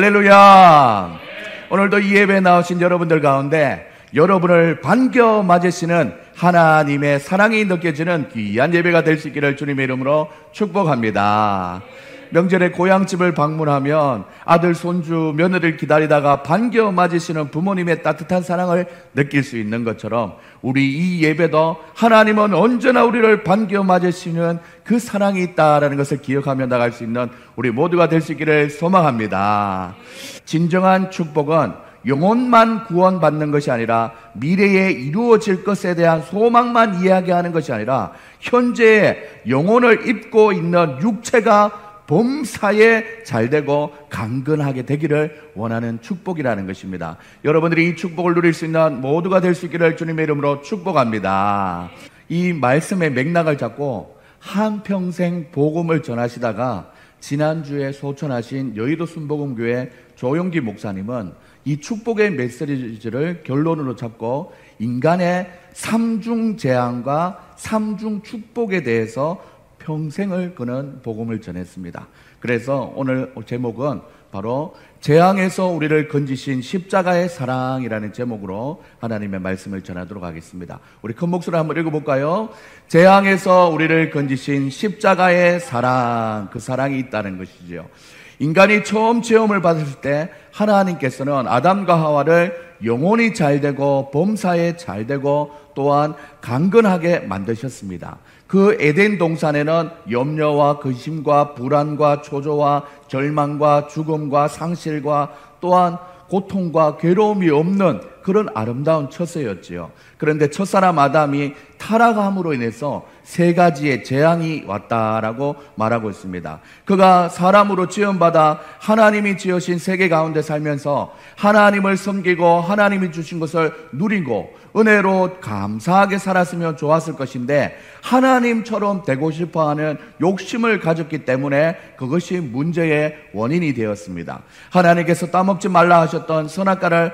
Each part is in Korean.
할렐루야. 오늘도 이 예배에 나오신 여러분들 가운데 여러분을 반겨 맞으시는 하나님의 사랑이 느껴지는 귀한 예배가 될 수 있기를 주님의 이름으로 축복합니다. 명절에 고향집을 방문하면 아들, 손주, 며느리를 기다리다가 반겨 맞으시는 부모님의 따뜻한 사랑을 느낄 수 있는 것처럼 우리 이 예배도 하나님은 언제나 우리를 반겨 맞으시는 그 사랑이 있다라는 것을 기억하며 나갈 수 있는 우리 모두가 될 수 있기를 소망합니다. 진정한 축복은 영혼만 구원받는 것이 아니라 미래에 이루어질 것에 대한 소망만 이야기하는 것이 아니라 현재의 영혼을 입고 있는 육체가 범사에 잘되고 강건하게 되기를 원하는 축복이라는 것입니다. 여러분들이 이 축복을 누릴 수 있는 모두가 될 수 있기를 주님의 이름으로 축복합니다. 이 말씀의 맥락을 잡고 한평생 복음을 전하시다가 지난주에 소천하신 여의도 순복음교회 조용기 목사님은 이 축복의 메시지를 결론으로 잡고 인간의 삼중 재앙과 삼중 축복에 대해서 평생을 그는 복음을 전했습니다. 그래서 오늘 제목은 바로 재앙에서 우리를 건지신 십자가의 사랑이라는 제목으로 하나님의 말씀을 전하도록 하겠습니다. 우리 큰 목소리로 한번 읽어볼까요? 재앙에서 우리를 건지신 십자가의 사랑, 그 사랑이 있다는 것이죠. 인간이 처음 체험을 받았을 때 하나님께서는 아담과 하와를 영혼이 잘되고 범사에 잘되고 또한 강건하게 만드셨습니다. 그 에덴 동산에는 염려와 근심과 불안과 초조와 절망과 죽음과 상실과 또한 고통과 괴로움이 없는 그런 아름다운 처소였지요. 그런데 첫사람 아담이 타락함으로 인해서 세 가지의 재앙이 왔다라고 말하고 있습니다. 그가 사람으로 지음받아 하나님이 지으신 세계 가운데 살면서 하나님을 섬기고 하나님이 주신 것을 누리고 은혜로 감사하게 살았으면 좋았을 것인데 하나님처럼 되고 싶어하는 욕심을 가졌기 때문에 그것이 문제의 원인이 되었습니다. 하나님께서 따먹지 말라 하셨던 선악과를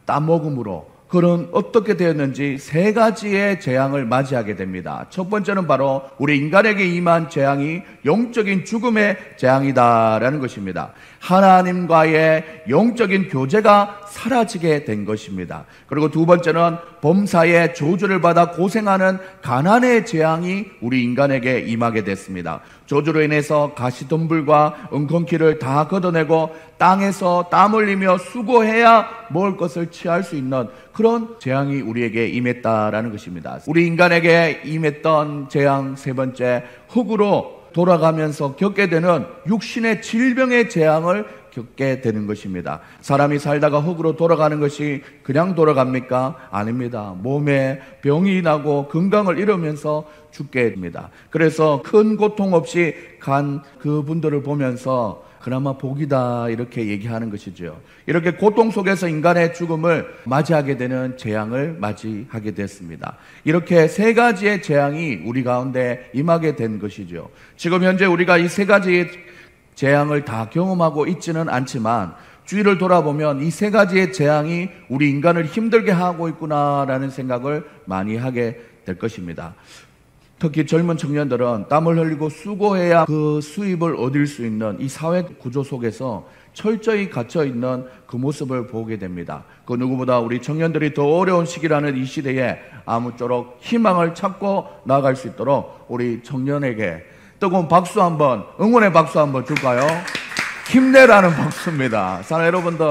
따먹음으로 그는 어떻게 되었는지 세 가지의 재앙을 맞이하게 됩니다. 첫 번째는 바로 우리 인간에게 임한 재앙이 영적인 죽음의 재앙이다라는 것입니다. 하나님과의 영적인 교제가 사라지게 된 것입니다. 그리고 두 번째는 범사의 저주를 받아 고생하는 가난의 재앙이 우리 인간에게 임하게 됐습니다. 저주로 인해서 가시덤불과 은kon키를 다 걷어내고 땅에서 땀 흘리며 수고해야 먹을 것을 취할 수 있는 그런 재앙이 우리에게 임했다라는 것입니다. 우리 인간에게 임했던 재앙 세 번째, 흙으로 돌아가면서 겪게 되는 육신의 질병의 재앙을 겪게 되는 것입니다. 사람이 살다가 흙으로 돌아가는 것이 그냥 돌아갑니까? 아닙니다. 몸에 병이 나고 건강을 잃으면서 죽게 됩니다. 그래서 큰 고통 없이 간 그분들을 보면서 그나마 복이다 이렇게 얘기하는 것이죠. 이렇게 고통 속에서 인간의 죽음을 맞이하게 되는 재앙을 맞이하게 됐습니다. 이렇게 세 가지의 재앙이 우리 가운데 임하게 된 것이죠. 지금 현재 우리가 이 세 가지의 재앙을 다 경험하고 있지는 않지만 주위를 돌아보면 이 세 가지의 재앙이 우리 인간을 힘들게 하고 있구나라는 생각을 많이 하게 될 것입니다. 특히 젊은 청년들은 땀을 흘리고 수고해야 그 수입을 얻을 수 있는 이 사회 구조 속에서 철저히 갇혀있는 그 모습을 보게 됩니다. 그 누구보다 우리 청년들이 더 어려운 시기라는 이 시대에 아무쪼록 희망을 찾고 나아갈 수 있도록 우리 청년에게 뜨거운 박수 한번, 응원의 박수 한번 줄까요? 힘내라는 박수입니다. 사랑하는 여러분들,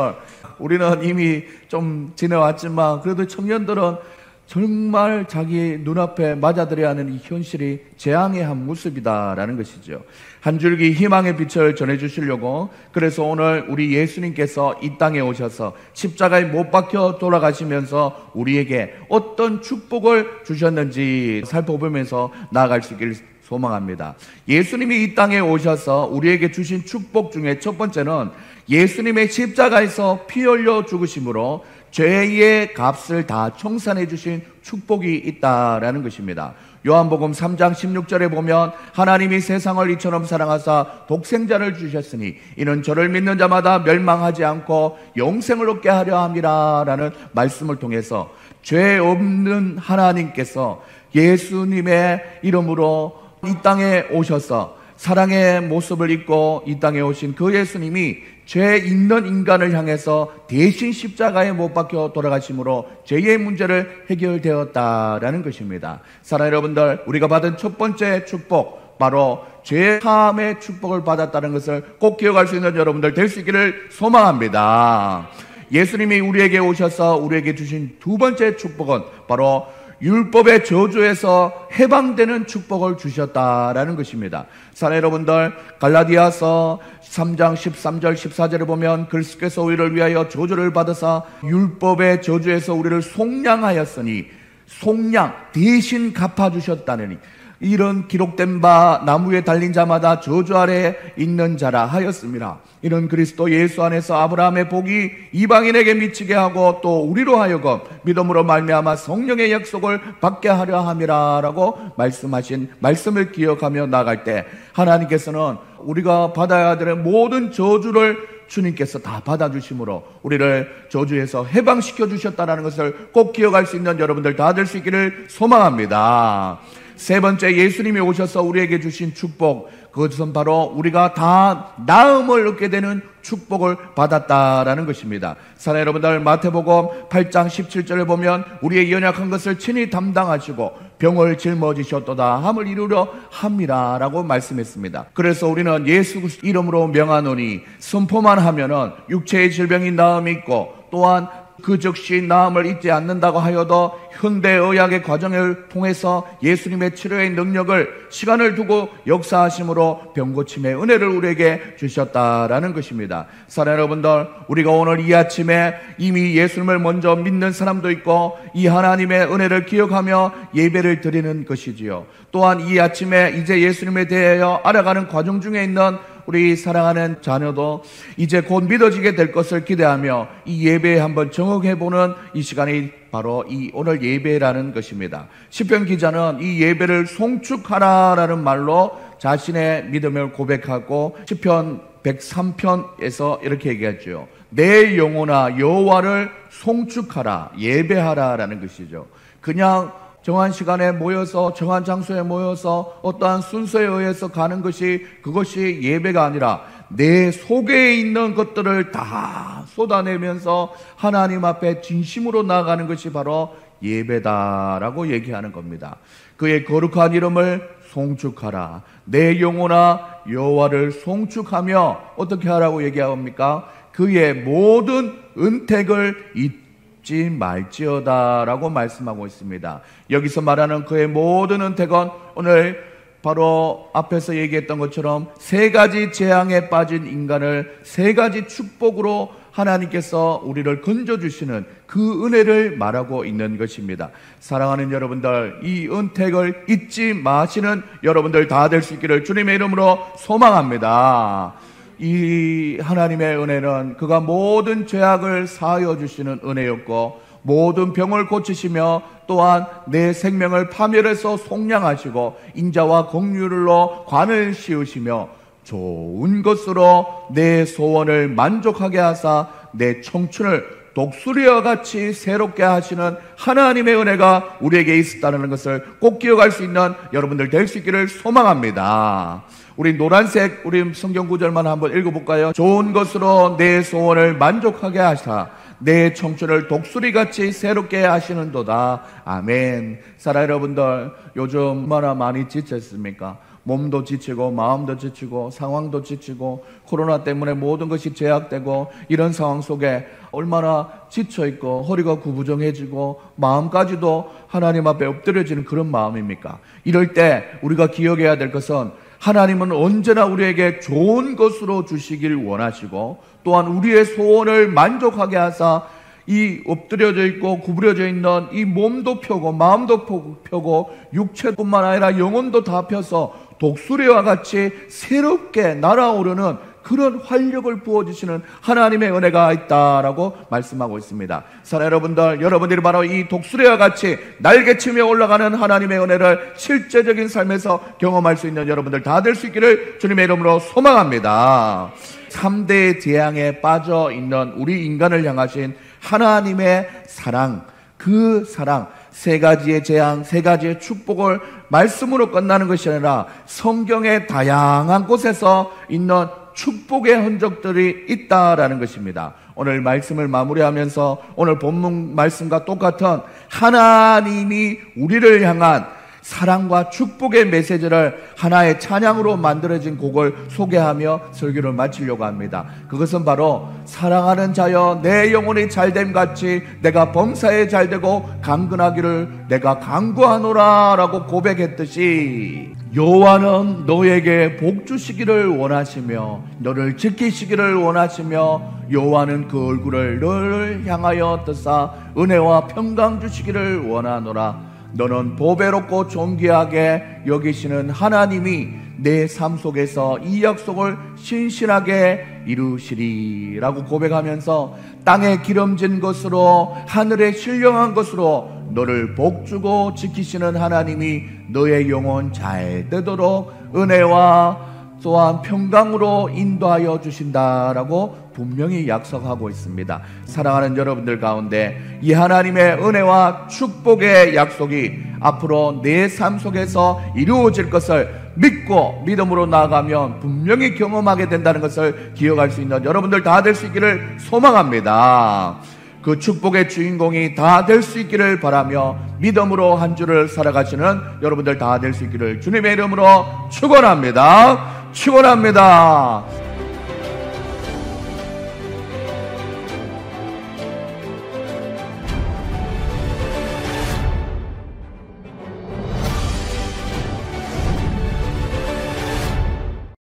우리는 이미 좀 지내왔지만 그래도 청년들은 정말 자기 눈앞에 맞아들여야 하는 이 현실이 재앙의 한 모습이다라는 것이죠. 한 줄기 희망의 빛을 전해주시려고 그래서 오늘 우리 예수님께서 이 땅에 오셔서 십자가에 못 박혀 돌아가시면서 우리에게 어떤 축복을 주셨는지 살펴보면서 나아갈 수 있기를 소망합니다. 예수님이 이 땅에 오셔서 우리에게 주신 축복 중에 첫 번째는 예수님의 십자가에서 피 흘려 죽으심으로 죄의 값을 다 청산해 주신 축복이 있다라는 것입니다. 요한복음 3장 16절에 보면 하나님이 세상을 이처럼 사랑하사 독생자를 주셨으니 이는 저를 믿는 자마다 멸망하지 않고 영생을 얻게 하려 함이라 라는 말씀을 통해서 죄 없는 하나님께서 예수님의 이름으로 이 땅에 오셔서 사랑의 모습을 입고 이 땅에 오신 그 예수님이 죄 있는 인간을 향해서 대신 십자가에 못 박혀 돌아가심으로 죄의 문제를 해결되었다라는 것입니다. 사랑하는 여러분들, 우리가 받은 첫 번째 축복, 바로 죄 사함의 축복을 받았다는 것을 꼭 기억할 수 있는 여러분들 될 수 있기를 소망합니다. 예수님이 우리에게 오셔서 우리에게 주신 두 번째 축복은 바로 율법의 저주에서 해방되는 축복을 주셨다라는 것입니다. 사랑하는 여러분들, 갈라디아서 3장 13절 14절을 보면 그리스도께서 우리를 위하여 저주를 받으사 율법의 저주에서 우리를 속량하였으니, 속량 대신 갚아주셨다느니, 이런 기록된 바 나무에 달린 자마다 저주 아래 있는 자라 하였습니다. 이는 그리스도 예수 안에서 아브라함의 복이 이방인에게 미치게 하고 또 우리로 하여금 믿음으로 말미암아 성령의 약속을 받게 하려 함이라라고 말씀하신 말씀을 기억하며 나갈 때, 하나님께서는 우리가 받아야 되는 모든 저주를 주님께서 다 받아주심으로 우리를 저주에서 해방시켜 주셨다는 것을 꼭 기억할 수 있는 여러분들 다 될 수 있기를 소망합니다. 세 번째, 예수님이 오셔서 우리에게 주신 축복, 그것은 바로 우리가 다 나음을 얻게 되는 축복을 받았다라는 것입니다. 사랑하는 여러분들, 마태복음 8장 17절을 보면 우리의 연약한 것을 친히 담당하시고 병을 짊어지셨도다 함을 이루려 함이라라고 말씀했습니다. 그래서 우리는 예수 그리스도 이름으로 명하노니 선포만 하면은 육체의 질병이 나음이 있고, 또한 그 즉시 나음을 잊지 않는다고 하여도 현대의학의 과정을 통해서 예수님의 치료의 능력을 시간을 두고 역사하심으로 병고침의 은혜를 우리에게 주셨다라는 것입니다. 사랑하는 여러분들, 우리가 오늘 이 아침에 이미 예수님을 먼저 믿는 사람도 있고 이 하나님의 은혜를 기억하며 예배를 드리는 것이지요. 또한 이 아침에 이제 예수님에 대하여 알아가는 과정 중에 있는 우리 사랑하는 자녀도 이제 곧 믿어지게 될 것을 기대하며 이 예배에 한번 정확해보는 이 시간이 바로 이 오늘 예배라는 것입니다. 시편 기자는 이 예배를 송축하라라는 말로 자신의 믿음을 고백하고 시편 103편에서 이렇게 얘기하죠. 내 영혼아 여호와를 송축하라, 예배하라라는 것이죠. 그냥 정한 시간에 모여서 정한 장소에 모여서 어떠한 순서에 의해서 가는 것이, 그것이 예배가 아니라 내 속에 있는 것들을 다 쏟아내면서 하나님 앞에 진심으로 나아가는 것이 바로 예배다라고 얘기하는 겁니다. 그의 거룩한 이름을 송축하라, 내 영혼아 여호와를 송축하며 어떻게 하라고 얘기합니까? 그의 모든 은택을 잊지 말지어다라고 말씀하고 있습니다. 여기서 말하는 그의 모든 은택은 오늘 바로 앞에서 얘기했던 것처럼 세 가지 재앙에 빠진 인간을 세 가지 축복으로 하나님께서 우리를 건져주시는 그 은혜를 말하고 있는 것입니다. 사랑하는 여러분들, 이 은택을 잊지 마시는 여러분들 다 될 수 있기를 주님의 이름으로 소망합니다. 이 하나님의 은혜는 그가 모든 죄악을 사하여 주시는 은혜였고, 모든 병을 고치시며 또한 내 생명을 파멸해서 속량하시고 인자와 긍휼로 관을 씌우시며 좋은 것으로 내 소원을 만족하게 하사 내 청춘을 독수리와 같이 새롭게 하시는 하나님의 은혜가 우리에게 있었다는 것을 꼭 기억할 수 있는 여러분들 될 수 있기를 소망합니다. 우리 노란색 우리 성경 구절만 한번 읽어볼까요? 좋은 것으로 내 소원을 만족하게 하사 내 청춘을 독수리같이 새롭게 하시는도다. 아멘. 사랑하는 여러분들, 요즘 얼마나 많이 지쳤습니까? 몸도 지치고 마음도 지치고 상황도 지치고 코로나 때문에 모든 것이 제약되고 이런 상황 속에 얼마나 지쳐있고 허리가 구부정해지고 마음까지도 하나님 앞에 엎드려지는 그런 마음입니까? 이럴 때 우리가 기억해야 될 것은 하나님은 언제나 우리에게 좋은 것으로 주시길 원하시고 또한 우리의 소원을 만족하게 하사 이 엎드려져 있고 구부려져 있는 이 몸도 펴고 마음도 펴고 육체뿐만 아니라 영혼도 다 펴서 독수리와 같이 새롭게 날아오르는 그런 활력을 부어주시는 하나님의 은혜가 있다라고 말씀하고 있습니다. 사랑하는 여러분들, 여러분들이 바로 이 독수리와 같이 날개치며 올라가는 하나님의 은혜를 실제적인 삶에서 경험할 수 있는 여러분들 다 될 수 있기를 주님의 이름으로 소망합니다. 3대 재앙에 빠져 있는 우리 인간을 향하신 하나님의 사랑, 그 사랑, 세 가지의 재앙, 세 가지의 축복을 말씀으로 끝나는 것이 아니라 성경의 다양한 곳에서 있는 축복의 흔적들이 있다라는 것입니다. 오늘 말씀을 마무리하면서 오늘 본문 말씀과 똑같은 하나님이 우리를 향한 사랑과 축복의 메시지를 하나의 찬양으로 만들어진 곡을 소개하며 설교를 마치려고 합니다. 그것은 바로 사랑하는 자여 내 영혼이 잘됨 같이 내가 범사에 잘되고 강건하기를 내가 간구하노라 라고 고백했듯이 여호와는 너에게 복 주시기를 원하시며 너를 지키시기를 원하시며 여호와는 그 얼굴을 너를 향하여 뜨사 은혜와 평강 주시기를 원하노라. 너는 보배롭고 존귀하게 여기시는 하나님이 내 삶 속에서 이 약속을 신실하게 이루시리 라고 고백하면서 땅에 기름진 것으로 하늘에 신령한 것으로 너를 복주고 지키시는 하나님이 너의 영혼 잘 되도록 은혜와 또한 평강으로 인도하여 주신다라고 분명히 약속하고 있습니다. 사랑하는 여러분들 가운데 이 하나님의 은혜와 축복의 약속이 앞으로 내 삶 속에서 이루어질 것을 믿고 믿음으로 나아가면 분명히 경험하게 된다는 것을 기억할 수 있는 여러분들 다 될 수 있기를 소망합니다. 그 축복의 주인공이 다 될 수 있기를 바라며 믿음으로 한 주를 살아가시는 여러분들 다 될 수 있기를 주님의 이름으로 축원합니다. 축원합니다.